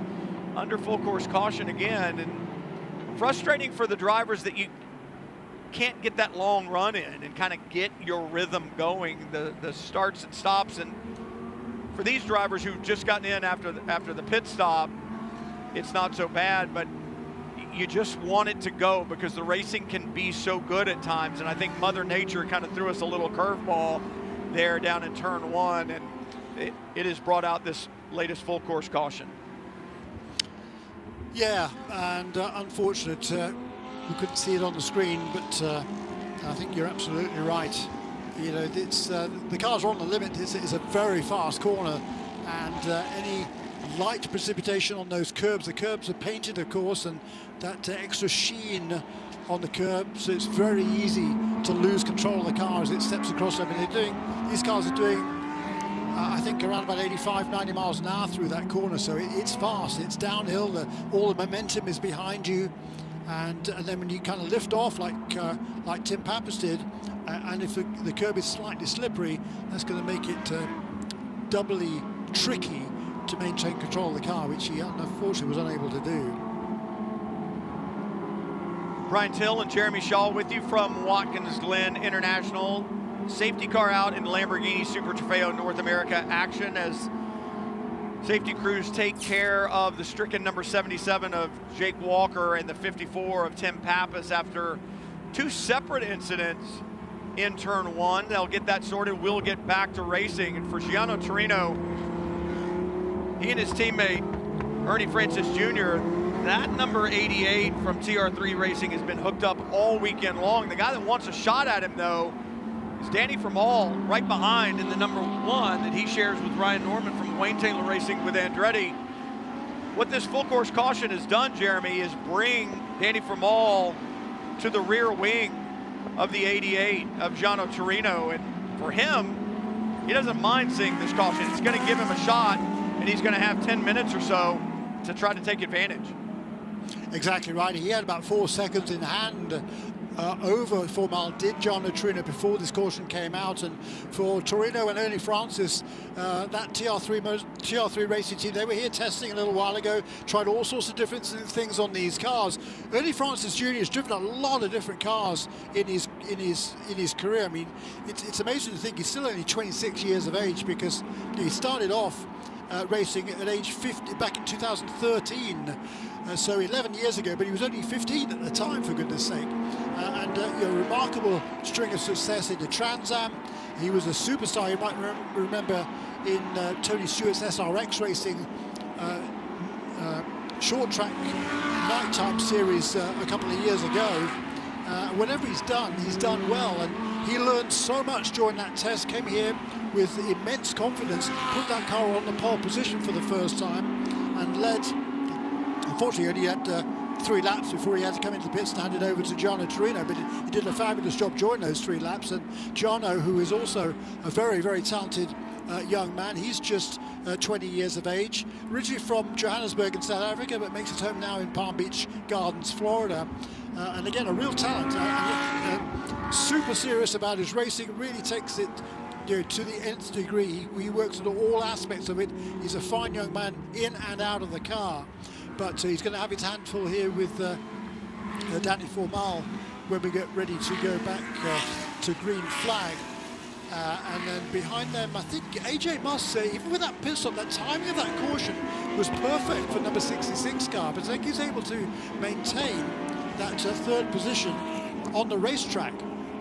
under full course caution again, and frustrating for the drivers that you can't get that long run in and kind of get your rhythm going, the starts and stops. And for these drivers who've just gotten in after the pit stop, it's not so bad, but you just want it to go because the racing can be so good at times. And I think Mother Nature kind of threw us a little curveball there down in turn one, and it has brought out this latest full course caution. Yeah, and unfortunate, we couldn't see it on the screen, but I think you're absolutely right. You know, it's the cars are on the limit. It's a very fast corner, and any light precipitation on those curbs, the curbs are painted, of course, and that extra sheen on the curb, so it's very easy to lose control of the car as it steps across them. And these cars are doing, I think, around about 85, 90 miles an hour through that corner, so it's fast, it's downhill, all the momentum is behind you, and then when you kind of lift off like Tim Pappas did, and if the curb is slightly slippery, that's going to make it doubly tricky to maintain control of the car, which he unfortunately was unable to do. Brian Till and Jeremy Shaw with you from Watkins Glen International. Safety car out in Lamborghini Super Trofeo North America action as safety crews take care of the stricken number 77 of Jake Walker and the 54 of Tim Pappas after two separate incidents in turn one. They'll get that sorted. We'll get back to racing. And for Gianno Torino, he and his teammate Ernie Francis Jr., that number 88 from TR3 Racing has been hooked up all weekend long. The guy that wants a shot at him, though, is Danny Vermael, right behind in the number 1 that he shares with Ryan Norman from Wayne Taylor Racing with Andretti. What this full course caution has done, Jeremy, is bring Danny Vermael to the rear wing of the 88 of Gianno Torino. And for him, he doesn't mind seeing this caution. It's going to give him a shot, and he's going to have 10 minutes or so to try to take advantage. Exactly right. He had about 4 seconds in hand over Vermael, did Gianno Torino before this caution came out. And for Torino and Ernie Francis, that TR3 racing team, they were here testing a little while ago, tried all sorts of different things on these cars. Ernie Francis Jr. has driven a lot of different cars in his career. I mean, it's amazing to think he's still only 26 years of age, because he started off racing at age 50 back in 2013, so 11 years ago, but he was only 15 at the time, for goodness sake. And a remarkable string of success in the Trans Am. He was a superstar. You might remember in Tony Stewart's SRX Racing short track nighttime series a couple of years ago. Whatever he's done well, and he learned so much during that test. Came here with immense confidence, put that car on the pole position for the first time, and led. Unfortunately, only had 3 laps before he had to come into the pits and hand it over to Gianno Torino, but he did a fabulous job during those 3 laps. And Gianno, who is also a very, very talented young man, he's just 20 years of age, originally from Johannesburg in South Africa, but makes his home now in Palm Beach Gardens, Florida. And again, a real talent, super serious about his racing, really takes it to the nth degree. He works at all aspects of it. He's a fine young man in and out of the car. But he's going to have his handful here with Danny Vermael when we get ready to go back to green flag. And then behind them, I think AJ must say, even with that pit stop, that timing of that caution was perfect for number 66 car. But I think he's able to maintain that 3rd position on the racetrack.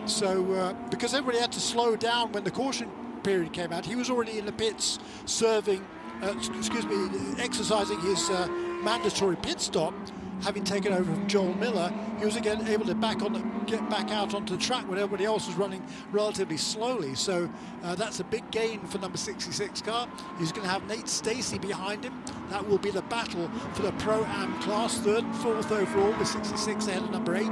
So because everybody had to slow down when the caution period came out, he was already in the pits serving, exercising his mandatory pit stop, having taken over from Joel Miller. He was again able to get back out onto the track when everybody else was running relatively slowly. So that's a big gain for number 66 car. He's going to have Nate Stacey behind him. That will be the battle for the Pro-Am class, 3rd and 4th overall, with 66 ahead of number 8.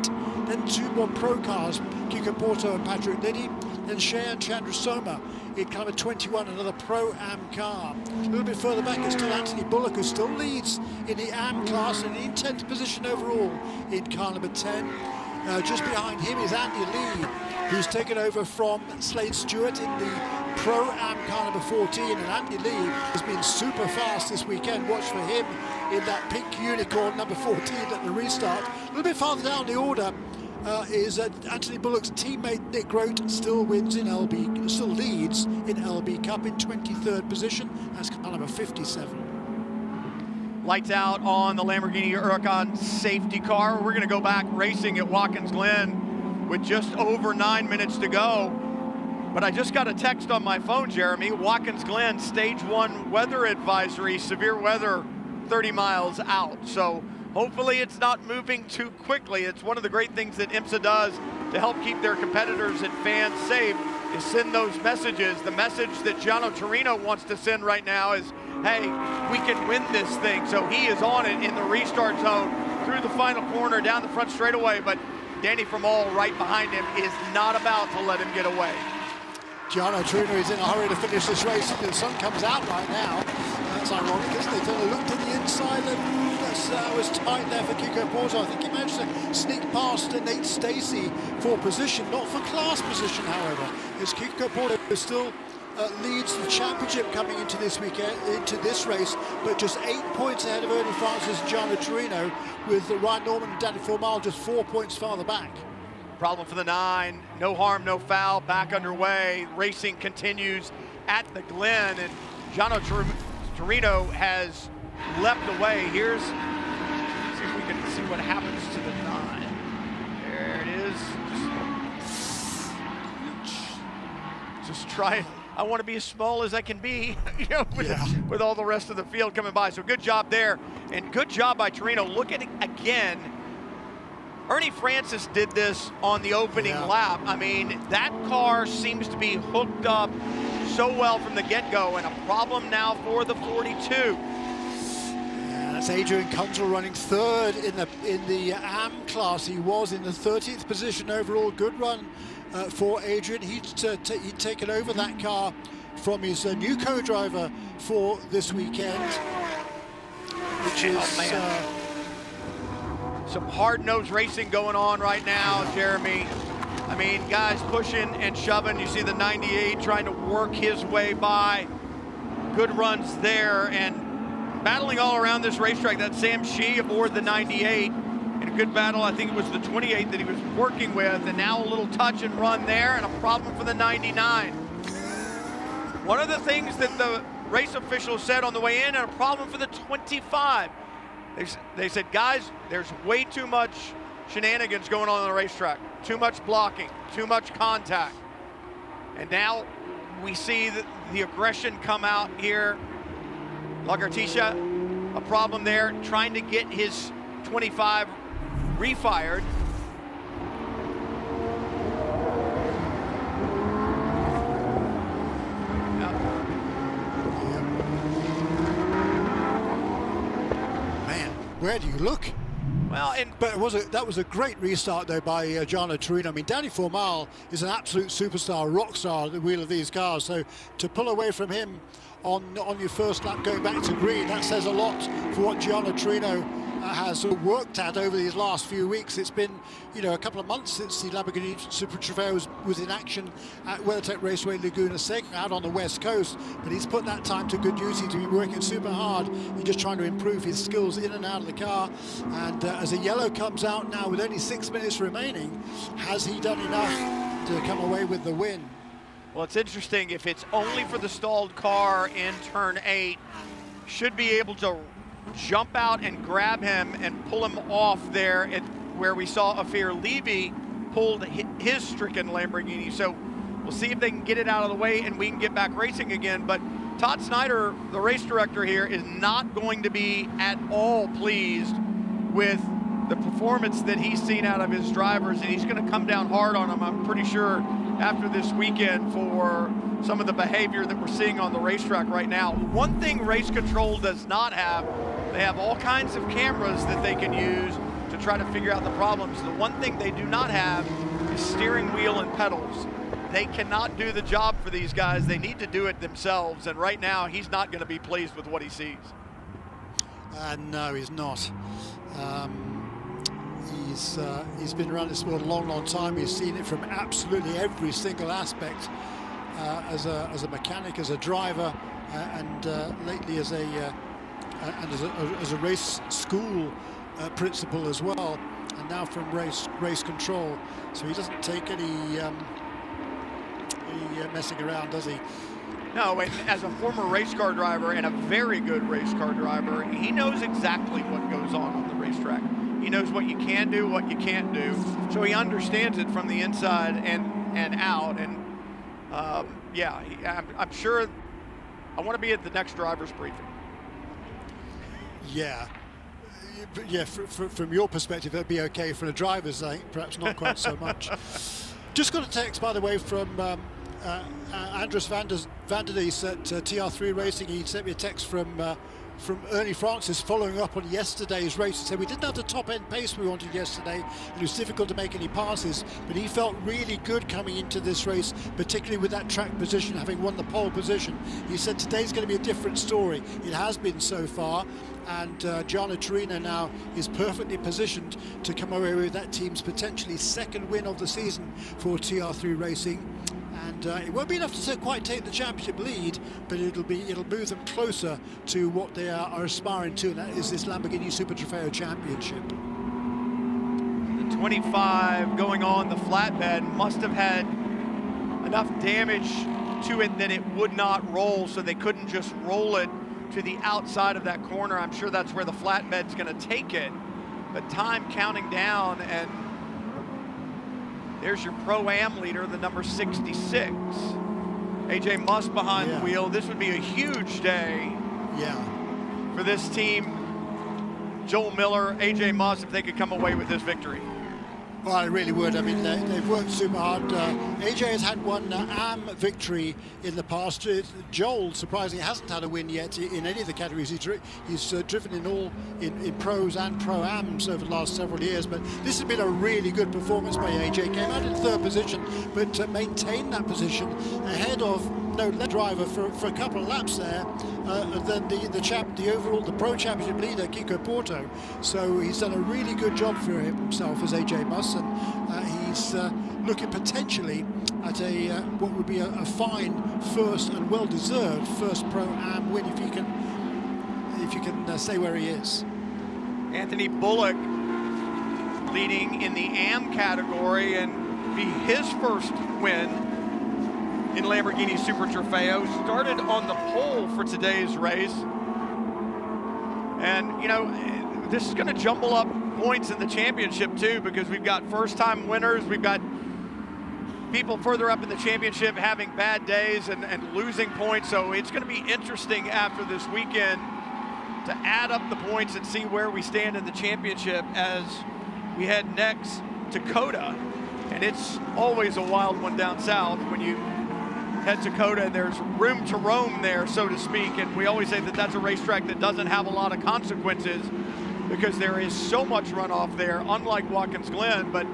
Then 2 more Pro cars, Kiko Porto and Patrick Liddy. Then Cheyenne Chandrasoma in kind of a 21, another Pro-Am car. A little bit further back, it's still Anthony Bullock, who still leads in the Am class and in 10th position overall in car number 10. Just behind him is Andy Lee, who's taken over from Slade Stewart in the Pro-Am car number 14, and Andy Lee has been super fast this weekend. Watch for him in that pink unicorn, number 14 at the restart. A little bit farther down the order is Anthony Bullock's teammate Nick Grote still leads in LB Cup in 23rd position. That's car number 57. Lights out on the Lamborghini Huracan safety car. We're going to go back racing at Watkins Glen with just over 9 minutes to go. But I just got a text on my phone, Jeremy. Watkins Glen, stage 1 weather advisory, severe weather 30 miles out. So hopefully it's not moving too quickly. It's one of the great things that IMSA does to help keep their competitors and fans safe, is send those messages. The message that Gianno Torino wants to send right now is, hey, we can win this thing. So he is on it in the restart zone through the final corner down the front straightaway, but Danny Formal right behind him is not about to let him get away. Gianno Torino is in a hurry to finish this race. The sun comes out right now. That's ironic, isn't it? They looked at the inside, and that was tight there for Kiko Porto. I think he managed to sneak past Nate Stacey for position, not for class position, however. As Kiko Porto still leads the championship coming into this weekend, into this race, but just 8 points ahead of Ernie Francis and Gianno Torino, with Ryan Norman and Danny Formal just 4 points farther back. Problem for the 9, no harm, no foul, back underway. Racing continues at the Glen, and Gianno Torino has leapt away. Let's see if we can see what happens to the 9. There it is. Just try it. I want to be as small as I can be, with all the rest of the field coming by. So good job there, and good job by Torino. Look at it again. Ernie Francis did this on the opening lap. I mean, that car seems to be hooked up so well from the get-go, and a problem now for the 42. That's Adrian Kunzel running third in the AM class. He was in the 13th position overall. Good run for Adrian. He'd taken over that car from his new co-driver for this weekend, which is some hard-nosed racing going on right now, Jeremy. I mean, guys pushing and shoving. You see the 98 trying to work his way by. Good runs there, and battling all around this racetrack. That's Sam Shee aboard the 98. In a good battle, I think it was the 28 that he was working with, and now a little touch and run there, and a problem for the 99. One of the things that the race officials said on the way in, and a problem for the 25. They said, guys, there's way too much shenanigans going on the racetrack. Too much blocking, too much contact. And now we see the aggression come out here. Lagartixa, a problem there, trying to get his 25 refired. Where do you look? Well, but that was a great restart though by Gianno Torino. I mean, Danny Formal is an absolute superstar, rock star at the wheel of these cars. So to pull away from him on your first lap going back to green, that says a lot for what Gianno Torino has worked at over these last few weeks. It's been, a couple of months since the Lamborghini Super Trofeo was in action at WeatherTech Raceway Laguna Seca out on the West Coast, but he's put that time to good use. He's been working super hard. He's just trying to improve his skills in and out of the car. And as a yellow comes out now with only 6 minutes remaining, has he done enough to come away with the win? Well, it's interesting. If it's only for the stalled car in turn 8, should be able to jump out and grab him and pull him off there at where we saw Afir Levy pulled his stricken Lamborghini. So we'll see if they can get it out of the way and we can get back racing again. But Todd Snyder, the race director here, is not going to be at all pleased with the performance that he's seen out of his drivers, and he's going to come down hard on them, I'm pretty sure, after this weekend for some of the behavior that we're seeing on the racetrack right now. One thing race control does not have, they have all kinds of cameras that they can use to try to figure out the problems. The one thing they do not have is steering wheel and pedals. They cannot do the job for these guys. They need to do it themselves, and right now he's not going to be pleased with what he sees. No, he's not. He's been around this sport a long, long time. He's seen it from absolutely every single aspect. as a mechanic, as a driver, and lately as a race school principal as well, and now from race control. So he doesn't take any messing around, does he? No, and as a former race car driver and a very good race car driver, he knows exactly what goes on the racetrack. He knows what you can do, what you can't do. So he understands it from the inside and out. And yeah, I'm sure I want to be at the next driver's briefing. Yeah. Yeah, from your perspective, that'd be okay. For the drivers, I think perhaps not quite so much. Just got a text, by the way, from Andres van der Dies at TR3 Racing. He sent me a text from Ernie Francis following up on yesterday's race. He said we didn't have the top end pace we wanted yesterday, and it was difficult to make any passes, but he felt really good coming into this race, particularly with that track position, having won the pole position. He said today's going to be a different story. It has been so far, and Gianna Torino now is perfectly positioned to come away with that team's potentially second win of the season for TR3 Racing. And it won't be enough to quite take the championship lead, but it'll move them closer to what they are aspiring to, and that is this Lamborghini Super Trofeo Championship. The 25 going on the flatbed must have had enough damage to it that it would not roll, so they couldn't just roll it to the outside of that corner. I'm sure that's where the flatbed's going to take it. But time counting down, and there's your Pro-Am leader, the number 66. AJ Muss behind the wheel. This would be a huge day for this team. Joel Miller, AJ Muss, if they could come away with this victory. Well, I really would. I mean, they've worked super hard. AJ has had one AM victory in the past. Joel, surprisingly, hasn't had a win yet in any of the categories. He's driven in all in pros and pro-ams over the last several years. But this has been a really good performance by AJ. Came out in third position, but maintained that position ahead of the driver for a couple of laps there. Then the pro championship leader, Kiko Porto. So he's done a really good job for himself as AJ Muss, and he's looking potentially at what would be a fine first and well-deserved first Pro-Am win if you can stay where he is. Anthony Bullock leading in the AM category and be his first win in Lamborghini Super Trofeo. Started on the pole for today's race. And, you know, this is going to jumble up points in the championship, too, because we've got first-time winners. We've got people further up in the championship having bad days and losing points. So it's going to be interesting after this weekend to add up the points and see where we stand in the championship as we head next to COTA. And it's always a wild one down south when you head to COTA. There's room to roam there, so to speak, and we always say that that's a racetrack that doesn't have a lot of consequences because there is so much runoff there, unlike Watkins Glen. But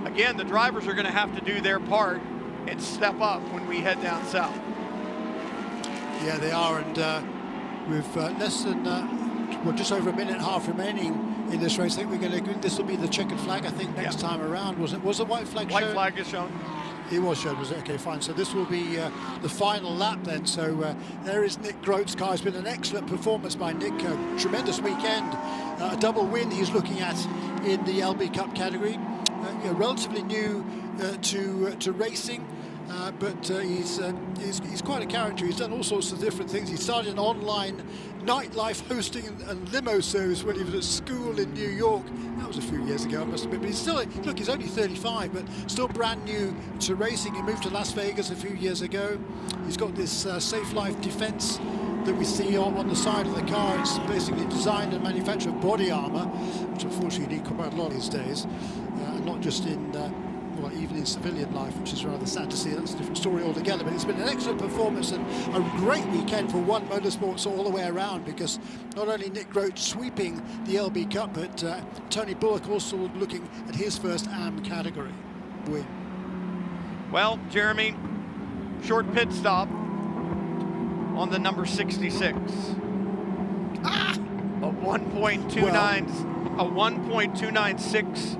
again, the drivers are going to have to do their part and step up when we head down south. Yeah, they are, and with less than just over a minute and a half remaining in this race, I think this will be the checkered flag, I think, next time around. Was the white flag shown? White flag is shown. It was shown, was it? Okay, fine. So this will be the final lap then. So there is Nick Grote's car. It's been an excellent performance by Nick. Tremendous weekend. A double win he's looking at in the LB Cup category. Relatively new to racing. But he's quite a character. He's done all sorts of different things. He started an online nightlife hosting and limo service when he was at school in New York. That was a few years ago, I must admit. But he's still, look, he's only 35, but still brand new to racing. He moved to Las Vegas a few years ago. He's got this Safe Life defense that we see on the side of the car. It's basically designed and manufactured body armor, which unfortunately you need quite a lot these days, and not just in even in civilian life, which is rather sad to see. That's a different story altogether. But it's been an excellent performance and a great weekend for One Motorsports all the way around, because not only Nick Grote sweeping the LB Cup, but Tony Bullock also looking at his first AM category win. Well, Jeremy, short pit stop on the number 66. A 1.296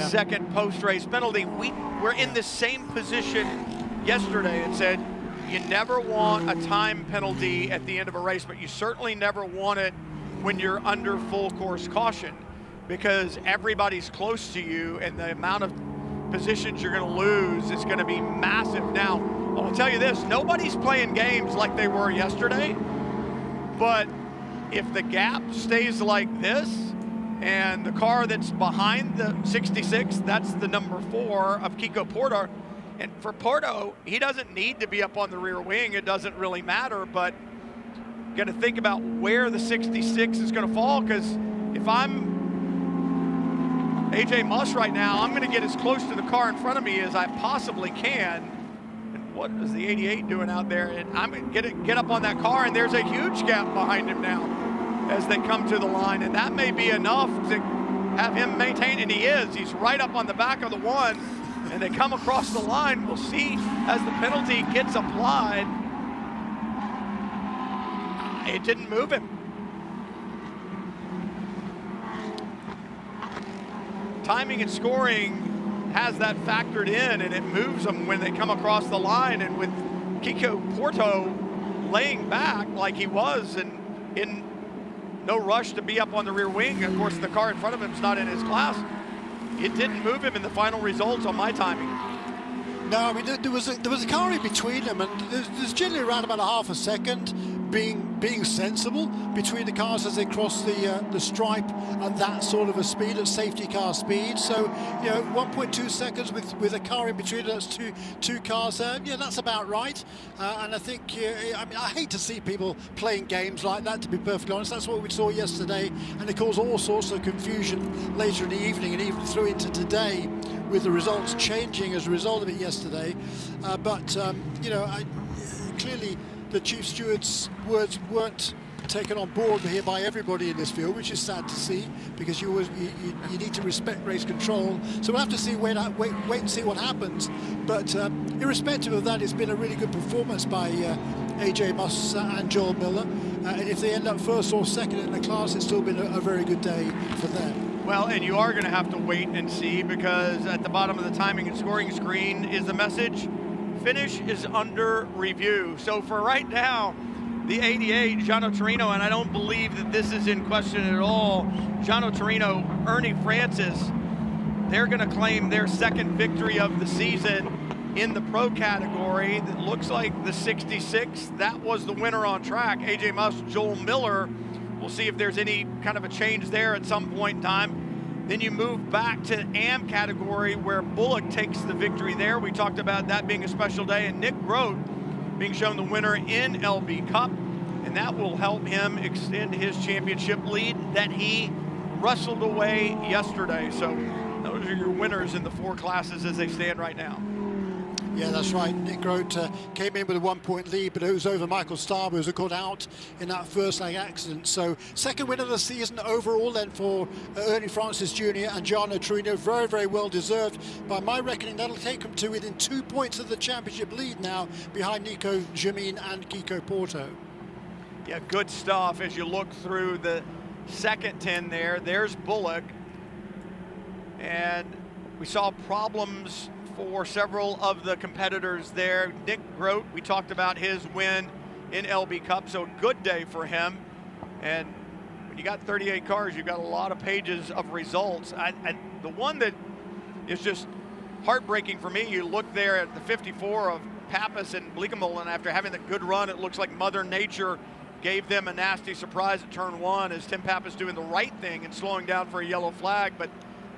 second post-race penalty. We were in the same position yesterday and said, you never want a time penalty at the end of a race, but you certainly never want it when you're under full course caution, because everybody's close to you and the amount of positions you're going to lose is going to be massive. Now, I'll tell you this, nobody's playing games like they were yesterday, but if the gap stays like this and the car that's behind the 66, that's the number 4 of Kiko Porto, and for Porto, he doesn't need to be up on the rear wing. It doesn't really matter, but got to think about where the 66 is going to fall, because if I'm AJ Muss right now, I'm going to get as close to the car in front of me as I possibly can. And what is the 88 doing out there? And I'm going to get up on that car, and there's a huge gap behind him now as they come to the line, and that may be enough to have him maintain, and he is. He's right up on the back of the one, and they come across the line. We'll see as the penalty gets applied. It didn't move him. Timing and scoring has that factored in, and it moves them when they come across the line. And with Kiko Porto laying back like he was and in no rush to be up on the rear wing, of course the car in front of him is not in his class, it didn't move him in the final results on my timing. No, I mean, there was a car in between them, and there's generally around about a half a second being sensible between the cars as they cross the stripe, and that sort of a speed at safety car speed. So, 1.2 seconds with a car in between, that's two cars there. Yeah, that's about right. And I think, I mean, I hate to see people playing games like that, to be perfectly honest. That's what we saw yesterday, and it caused all sorts of confusion later in the evening and even through into today, with the results changing as a result of it yesterday. Clearly the chief steward's words weren't taken on board here by everybody in this field, which is sad to see, because you need to respect race control. So we'll have to see wait and see what happens. But irrespective of that, it's been a really good performance by AJ Muss and Joel Miller. And if they end up first or second in the class, it's still been a very good day for them. Well, and you are going to have to wait and see, because at the bottom of the timing and scoring screen is the message: finish is under review. So for right now, the 88, Gianno Torino, and I don't believe that this is in question at all, Gianno Torino, Ernie Francis, they're going to claim their second victory of the season in the pro category. That looks like the 66, that was the winner on track. AJ Muss, Joel Miller. We'll see if there's any kind of a change there at some point in time. Then you move back to AM category, where Bullock takes the victory there. We talked about that being a special day, and Nick Grote being shown the winner in LB Cup, and that will help him extend his championship lead that he wrestled away yesterday. So those are your winners in the 4 classes as they stand right now. Yeah, that's right. Nick Grote came in with a 1-point lead, but it was over Michael Starr, who was got out in that first leg accident. So second win of the season overall then for Ernie Francis Jr. and Gianno Torino. Very, very well deserved. By my reckoning, that'll take them to within 2 points of the championship lead now, behind Nico Jamin and Kiko Porto. Yeah, good stuff. As you look through the second 10 there, there's Bullock. And we saw problems for several of the competitors there. Nick Grote, we talked about his win in LB Cup, so a good day for him. And when you got 38 cars, you've got a lot of pages of results. The one that is just heartbreaking for me, you look there at the 54 of Pappas and Bleekemolen. After having the good run, it looks like Mother Nature gave them a nasty surprise at turn 1, as Tim Pappas doing the right thing and slowing down for a yellow flag, but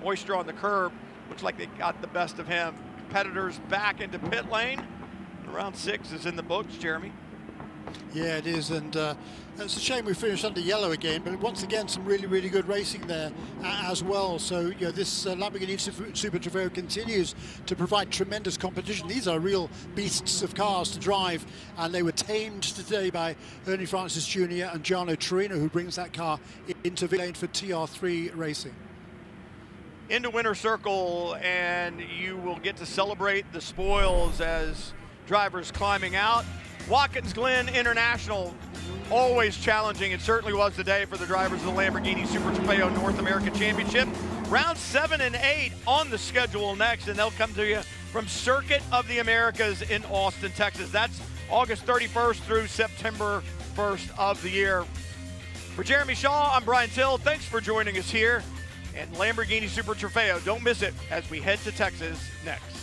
moisture on the curb. Looks like they got the best of him. Competitors back into pit lane. Round 6 is in the books, Jeremy. Yeah, it is, and it's a shame we finished under yellow again, but once again, some really, really good racing there as well. So, this Lamborghini Super Trofeo continues to provide tremendous competition. These are real beasts of cars to drive, and they were tamed today by Ernie Francis Jr. and Gianno Torino, who brings that car into the lane for TR3 racing. Into winner circle, and you will get to celebrate the spoils as drivers climbing out. Watkins Glen International, always challenging. It certainly was today for the drivers of the Lamborghini Super Trofeo North American Championship. Round 7 and 8 on the schedule next, and they'll come to you from Circuit of the Americas in Austin, Texas. That's August 31st through September 1st of the year. For Jeremy Shaw, I'm Brian Till. Thanks for joining us here in Lamborghini Super Trofeo. Don't miss it as we head to Texas next.